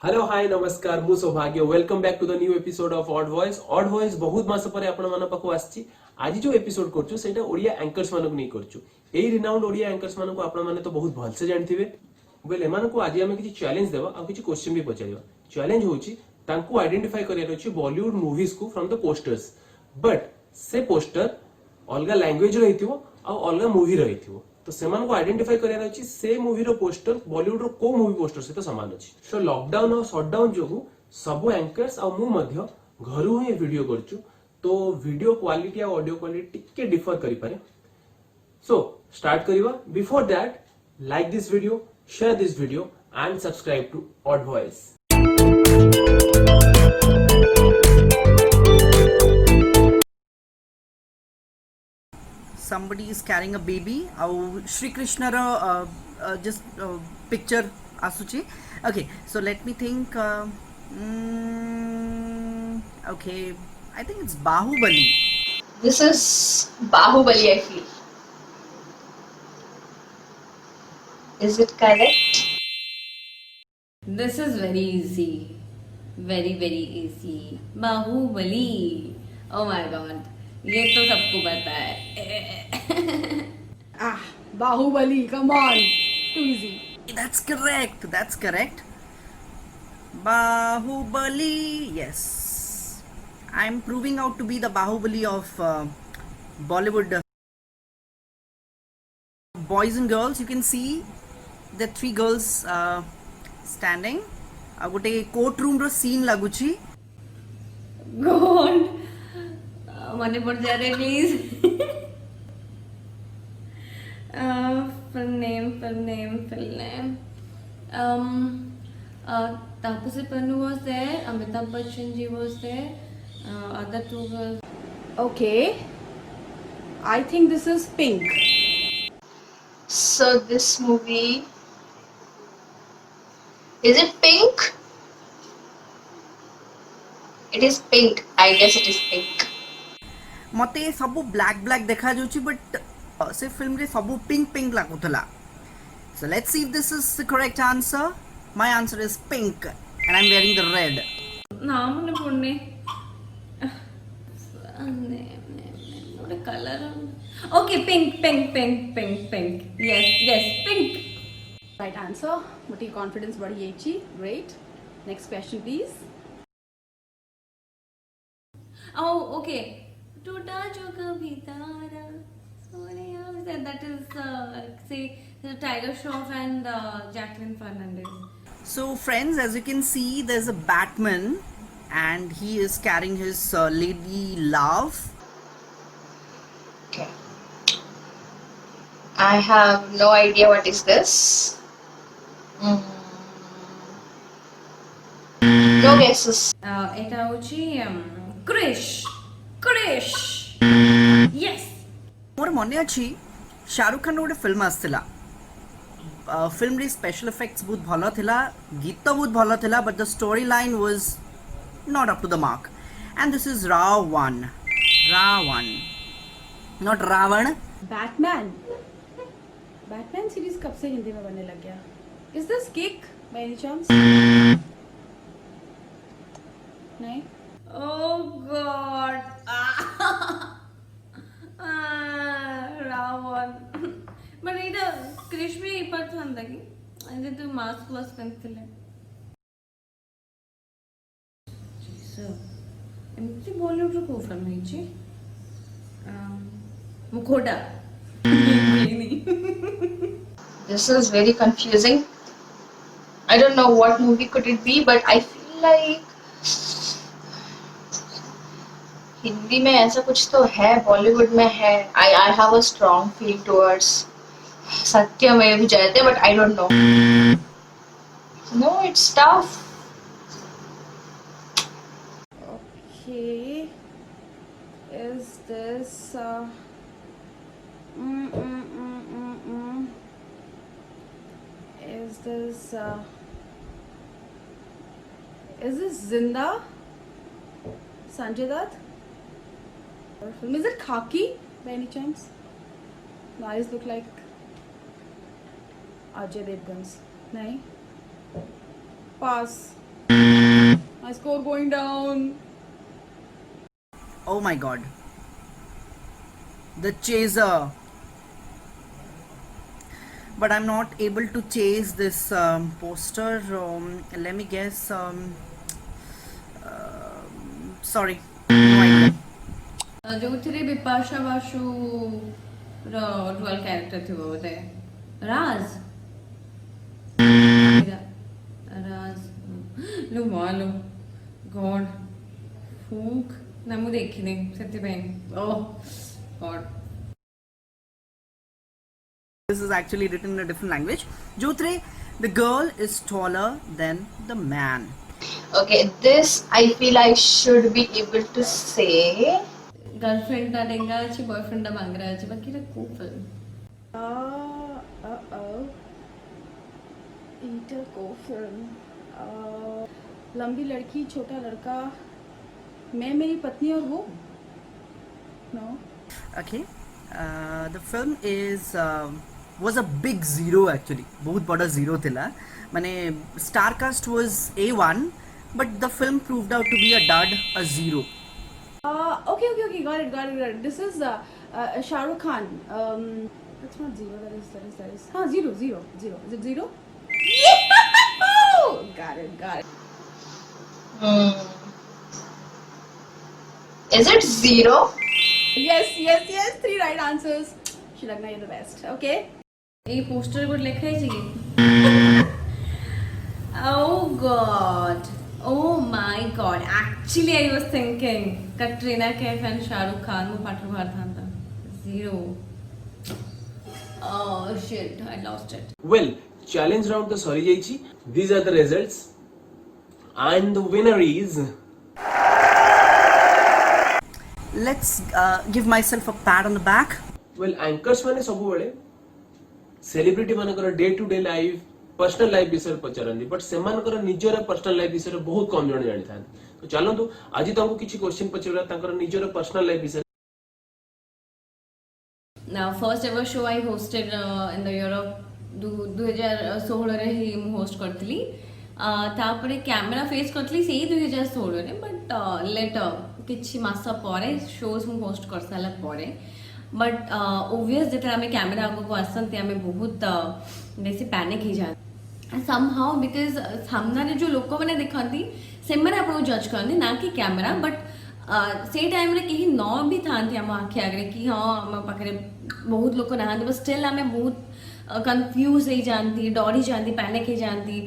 Hello hi नमस्कार मु Soubhagya welcome back to the new episode of odd voice बहुत मास पर आपण मन पाखु आछि। आज जो एपिसोड करछु सेटा ओडिया एंकर्स मानक नहीं करछु। एई रिनाउंड ओडिया एंकर्स मानक आपण माने तो बहुत भल से जानथिबे। वेल एमान को आज हम किछि चैलेंज देबा आ किछि क्वेश्चन भी पचारिबा। चैलेंज होछि तांको आइडेंटिफाई करियर अछि बॉलीवुड मूवीज को फ्रॉम द पोस्टर्स, बट से पोस्टर अलगा लैंग्वेज रहिथिबो आ अलगा मूवी रहिथिबो। तो सेमान को आइडेंटिफाई करियार अछि से मूवी रो पोस्टर बॉलीवुड रो को मूवी पोस्टर से तो समान अछि। सो लॉकडाउन और शटडाउन जोगु सब एंकर्स आ मु मध्य घरु ही वीडियो करछु, तो वीडियो क्वालिटी और ऑडियो क्वालिटी टिके डिफर करि पारे। सो स्टार्ट करिवा। Before that like this video, share this video and subscribe to odd voice. Somebody is carrying a baby. Shri Krishna ra just picture asuchi. Okay, so let me think. Okay, I think it's Bahubali. This is Bahubali, I feel. Is it correct? This is very easy. Very, very easy. Baahubali. Oh my god. ये तो सबको पता है. Bahubali, come on. Too easy. That's correct. That's correct. Bahubali. Yes, I'm proving out to be the Bahubali of Bollywood. Boys and girls, you can see the three girls standing. गोटे court room रो scene लागुची. God. मने पड़ जा रहे please. Full name. Tapasi Pannu was there. Amitabh Bachchan ji was there. Other two girls. Okay. I think this is Pink. So this movie, is it Pink? It is Pink. I guess it is Pink. मते सबू black देखा जाउची, but से film रे सबू pink लागुथला. So let's see if this is the correct answer. My answer is pink and I'm wearing the red. नाम मने पड़ने. What color? Okay, pink. Yes, pink. Right answer. Mutti confidence badi yechi. Great. Next question, please. Oh, okay. टूटा जो कभी तारा Sonia. That is say Tiger Shroff and Jacqueline Fernandez. So friends, as you can see, there's a Batman and he is carrying his lady love. Okay. I have no idea what is this. No guesses. এটা হচ্ছে Krrish. Yes. मोर मने अछि शाहरुख खान गोटे film आसथिला. Film रे special effects बहुत भलो थिला, गीत तो बहुत भलो थिला, but the story line was not up to the mark. And this is Ravan, not Ravan. Batman. Batman series कब से हिंदी में बनने लग गया? Is this Kick by any chance? नहीं. Oh god. Ravan. But এটা ক্রিশ में এই পার্ট থান্তা কি যেহেতু মাস্ক প্লাস পেন্সিলে. So ଏମିତି ବଲିଉଡର କୋଉ ଫିଲ୍ମ ହେଇଛି? ମୁଖୋଟା. This is very confusing. I don't know what movie could it be, but I feel like Hindi में ऐसा कुछ तो है, बॉलीवुड में है. I have a strong feeling towards सत्यमेव जयते, but I don't know. No, it's tough. Okay. Is this is this Zinda? Sanjay Dutt? Is it Khaki by any chance? The eyes look like Ajay Devgan's. नहीं. Pass. my score going down. Oh my god. The chaser. But I'm not able to chase this poster. Let me guess. Sorry. No idea. ଯୋଉଥିରେ ବିପାଶା ବାସୁ ର dual character ଥିବ ବୋଧେ ରାଜ ରାଜ लो ମାଲୋ ଗଡ ଫୁକ୍ ନା ମୁଁ ଦେଖିନି ସେଥିପାଇଁ ଓହ ଗଡ This is actually written in a different language. Jotre, the girl is taller than the man. Okay, this I feel I should be able to say. Girlfriend ଟା ଡେଙ୍ଗା ଅଛି ବୟଫ୍ରେଣ୍ଡ ଟା ବାଙ୍ଗରା ଅଛି ବାକି ରେ କୋ ଫିଲ୍ମ इंटर को फिल्म लंबी लड़की छोटा लड़का मैं मेरी पत्नी और वो no Okay. The film is was a big zero actually. बहुत बड़ा zero थिला. माने star cast was A1, but the film proved out to be a dud, a zero. Okay, got it. This is Shah Rukh Khan. That's not zero. That is. Zero. Is it zero? Yeah! Got it. Hmm. Is it zero? Yes. 3 right answers. Shilagna, you're the best. Okay. এই poster code লেখা আছে কি Oh God. Oh my God. Actually, I was thinking Katrina Kaif and Shah Rukh Khan wo patro bhar thanta. Zero. Oh shit, I lost it. Well, challenge round to सरी जाइछि. These are the results. And the winner is Let's give myself a pat on the back. well anchors माने सब बेले celebrity मानकर day to day life personal life विषय पचारंदी but सेमानकर निजर personal life विषय बहुत कम जण जानि थान तो चलंतु आज तंको किछि क्वेश्चन पचरा तांकर निजर पर्सनल लाइफ विषय Now, first ever show I hosted in the year of 2016 रे ही ମୁଁ host करतली तापरे कैमरा फेस करतली सेही 2016 रे बट लेटर किछि मास परे शोज ମୁଁ host कर साला परे बट ओवियस जेते आमे कैमरा आगो को आसंती आमे बहुत बेसी पैनिक ही जाए somehow because सामने जो लोक माने देखंती से माने आपन जज करनी ना कि कैमरा बट से टाइम रे कहीं न भी थांती हम आखे आगे कि हाँ हम पाखरे बहुत लोक नहांती बट स्टिल आमे बहुत कंफ्यूज ही जानती डरी जानती पैनिक ही जानती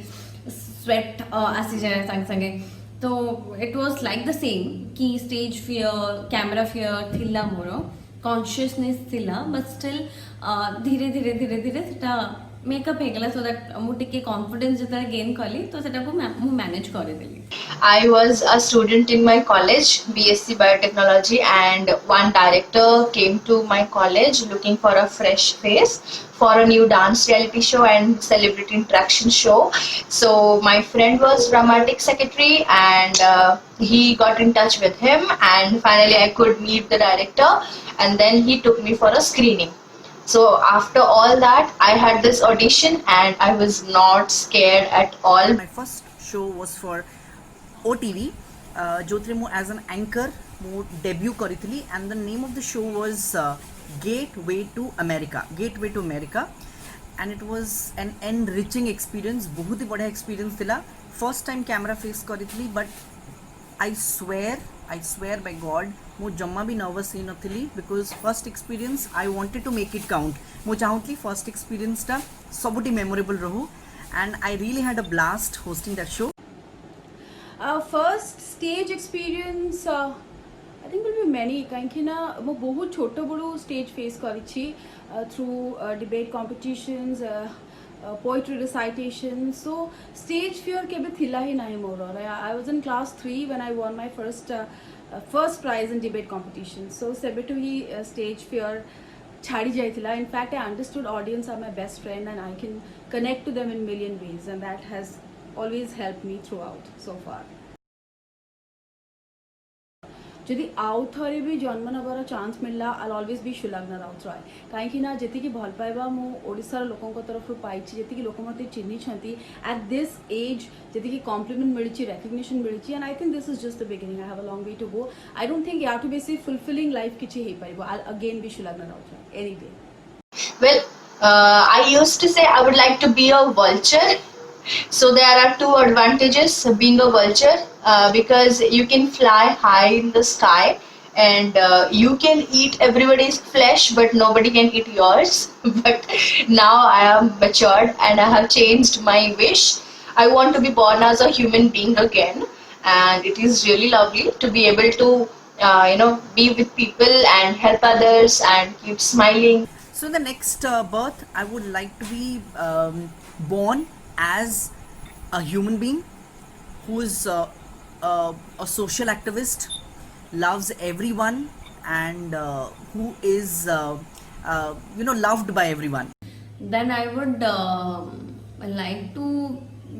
स्वेट आसी जाए संग संगे तो it was like the same कि स्टेज फियर कैमरा फियर थिला मोर कॉन्शियसनेस थिला बट स्टिल धीरे धीरे सेटा मेकअप हे गला सो दैट मु टिके कॉन्फिडेंस जता गेन कली तो सेटा को मु मैनेज करे देली I was a student in my college, BSc Biotechnology, and one director came to my college looking for a fresh face for a new dance reality show and celebrity interaction show. So my friend was dramatic secretary and he got in touch with him and finally I could meet the director and then he took me for a screening. So after all that, I had this audition and I was not scared at all. My first show was for OTV, जोथरे मु as an anchor मु debut करितली and the name of the show was Gateway to America and it was an enriching experience बहुत ही बड़ा experience थिला first time camera face करितली but I swear by God मु जम्मा भी nervous he नथिली because first experience I wanted to make it count मु चाहूतली first experience टा सबुटी memorable रहू and I really had a blast hosting that show. First stage experience I think will be many काहेकि ना मो बहुत छोटो बड़ो stage face करिछि through debate competitions poetry recitation so stage fear केबे थिला ही नाही मोर I was in class 3 when I won my first prize in debate competition so सेबेटु he stage fear छाड़ी जाइथिला in fact I understood audience are my best friend and I can connect to them in million ways and that has always helped me throughout so far. जदि आउ थरे भी जन्म नबार chance मिलला I always be Sulagna Routray कहीं ना जी भल पाइबा मो ओडिशार लोकों तरफ पाई जी लोक मत चिन्ह एट दिस एज जी कॉम्प्लीमेंट मिली रेकग्निशन मिली and I think this is just the beginning I have a long way to go I don't think या टू बेसी फुलफिलिंग लाइफ किसी हो पार I again be Sulagna Routray any day Well, I used to say I would like to be a vulture. So there are two advantages being a vulture, because you can fly high in the sky and you can eat everybody's flesh but nobody can eat yours. But now I am matured and I have changed my wish. I want to be born as a human being again, and it is really lovely to be able to be with people and help others and keep smiling. So the next birth, I would like to be born as a human being who is a social activist, loves everyone, and who is loved by everyone. Then I would like to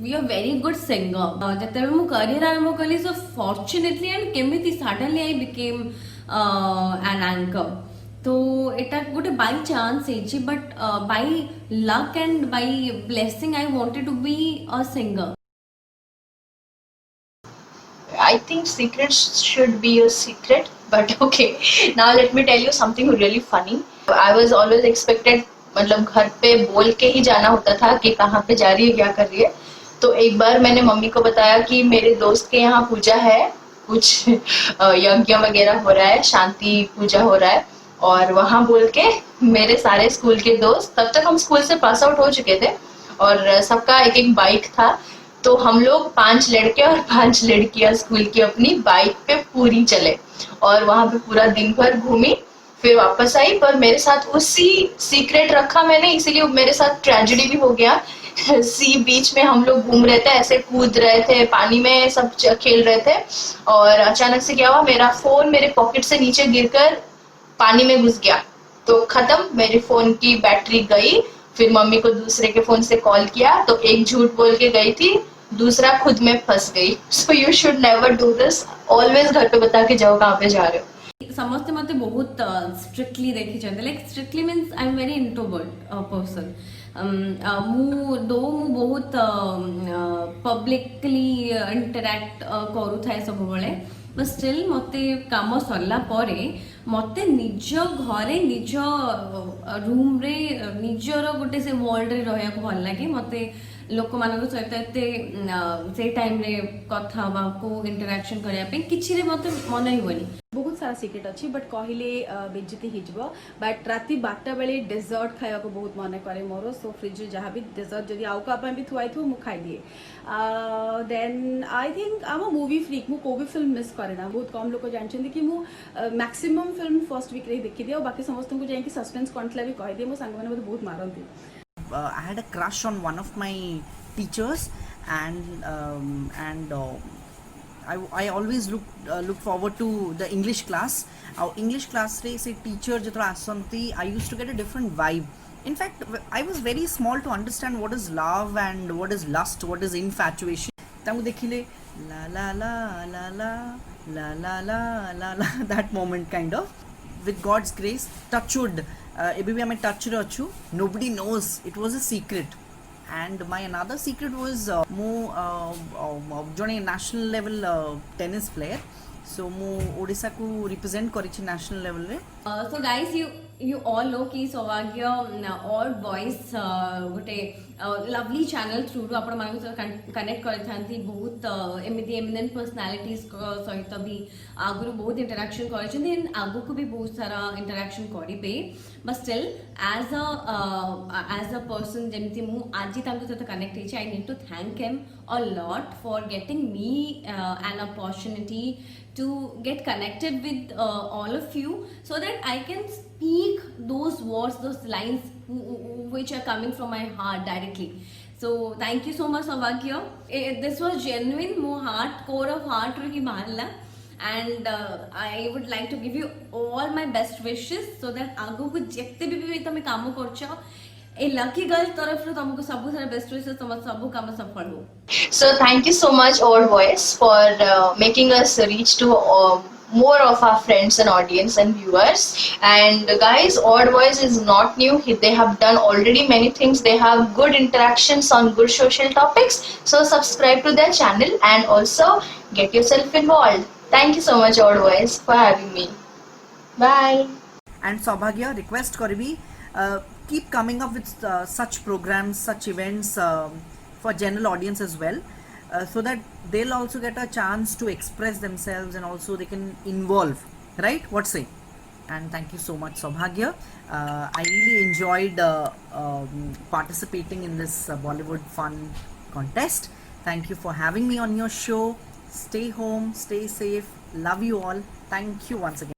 be a very good singer. Jete mu career आरंभ कली, so fortunately and केमिति suddenly I became an anchor. तो एटा गोटे by chance है, but by luck and by blessing I wanted to be a singer. I think secrets should be a secret, but okay. Now let me tell you something really funny. I was always expected, मतलब घर पे बोल के ही जाना होता था कि कहाँ पे जा रही है, क्या कर रही है. तो एक बार मैंने मम्मी को बताया कि मेरे दोस्त के यहाँ पूजा है, कुछ यज्ञ वगैरह हो रहा है, शांति पूजा हो रहा है, और वहाँ बोल के मेरे सारे स्कूल के दोस्त, तब तक हम स्कूल से पास आउट हो चुके थे और सबका एक एक बाइक था, तो हम लोग 5 लड़के और 5 लड़कियां स्कूल की अपनी बाइक पे पूरी चले और वहाँ पे पूरा दिन भर घूमी, फिर वापस आई. पर मेरे साथ उसी सीक्रेट रखा मैंने, इसीलिए मेरे साथ ट्रेजेडी भी हो गया. सी बीच में हम लोग घूम रहे थे, ऐसे कूद रहे थे, पानी में सब खेल रहे थे, और अचानक से क्या हुआ, मेरा फोन मेरे पॉकेट से नीचे गिरकर पानी में घुस गया. तो खत्म, मेरे फोन की बैटरी गई. फिर मम्मी को दूसरे के फोन से कॉल किया, तो एक झूठ बोल के गई थी, दूसरा खुद में फंस गई. So you should never do this. Always घर पे बता के जाओ कहाँ पे जा रहे हो. समस्ते मते बहुत स्ट्रिक्टली देखी जाते, like strictly means I am very introvert person. मु बहुत पब्लिकली इंटरैक्ट करू थाए सब बेले, बट स्टिल मते काम सरला परे मते निज घरे निज रूम रे निजर गोटे से वर्ल्ड रे रहिया को भल लागे. मते लोक मानक सहित एते से टाइम रे कथा बा को इंटरैक्शन करिया पे किछि रे मते मन हिवनी. बहुत सारा सिक्रेट अच्छी बट कहले बेज्जती हो, बट राति 12टा बेले डेजर्ट खाया को बहुत मन करे मोर. सो फ्रिज जहाँ भी डेजर्ट जदि आउ का भी थुआई थो मु खाई दिए. देन आई थिंक आम मूवी फ्रीक, मु को भी फिल्म मिस करे ना. बहुत कम लोग जानते कि मु मैक्सिमम फिल्म फर्स्ट वीक रे देखी दिए, बाकी समस्त को जाइए सस्पेंस कंटला भी कह दिए. मो सांग मैंने बहुत मारती. I had a crush on one of my teachers, and I always look forward to the English class. Our English class रे से teacher जो आसंती, I used to get a different vibe. In fact, I was very small to understand what is love and what is lust, what is infatuation. तामु देखिले la la la la la la la la la la that moment kind of. With God's grace, touchwood, एबी आम touch रे अच्छु. Nobody knows, it was a secret. And my another secret was मु जने national level tennis player. So मु ओडिशा को represent करिछि national level रे. So guys, you all know कि सौभाग्य ऑड वॉइस गोटे लवली चैनल थ्रू आपण मानक कनेक्ट करथांती. बहुत एमिति एमिनेंट पर्सनालिटीज सहित भी आगुरु बहुत इंटरैक्शन करछन, एंड आगु को भी बहुत सारा इंटरैक्शन करी पे. But still as a person जेमिति मु आज तांको सहित कनेक्ट हेछि, I need to thank him a lot for getting me an opportunity to get connected with all of you, so that I can speak those words, those lines which are coming from my heart directly. So thank you so much Saubhagya. This was genuine, mo heart core of heart ru ki baharla, and I would like to give you all my best wishes, so that ago ko jette भी तमे काम करछो ए lucky girl तरफ रो तुमको सब सारा best wishes, तुम सब काम सफल हो. So thank you so much Old Voice for making us reach to more of our friends and audience and viewers. And guys, Odd Voice is not new. They have done already many things. They have good interactions on good social topics. So subscribe to their channel and also get yourself involved. Thank you so much, Odd Voice, for having me. Bye. And Saubhagya, request karibi, keep coming up with such programs, such events for general audience as well, so that they'll also get a chance to express themselves and also they can involve, right? What say? And thank you so much, Saubhagya. I really enjoyed participating in this Bollywood fun contest. Thank you for having me on your show. Stay home, stay safe. Love you all. Thank you once again.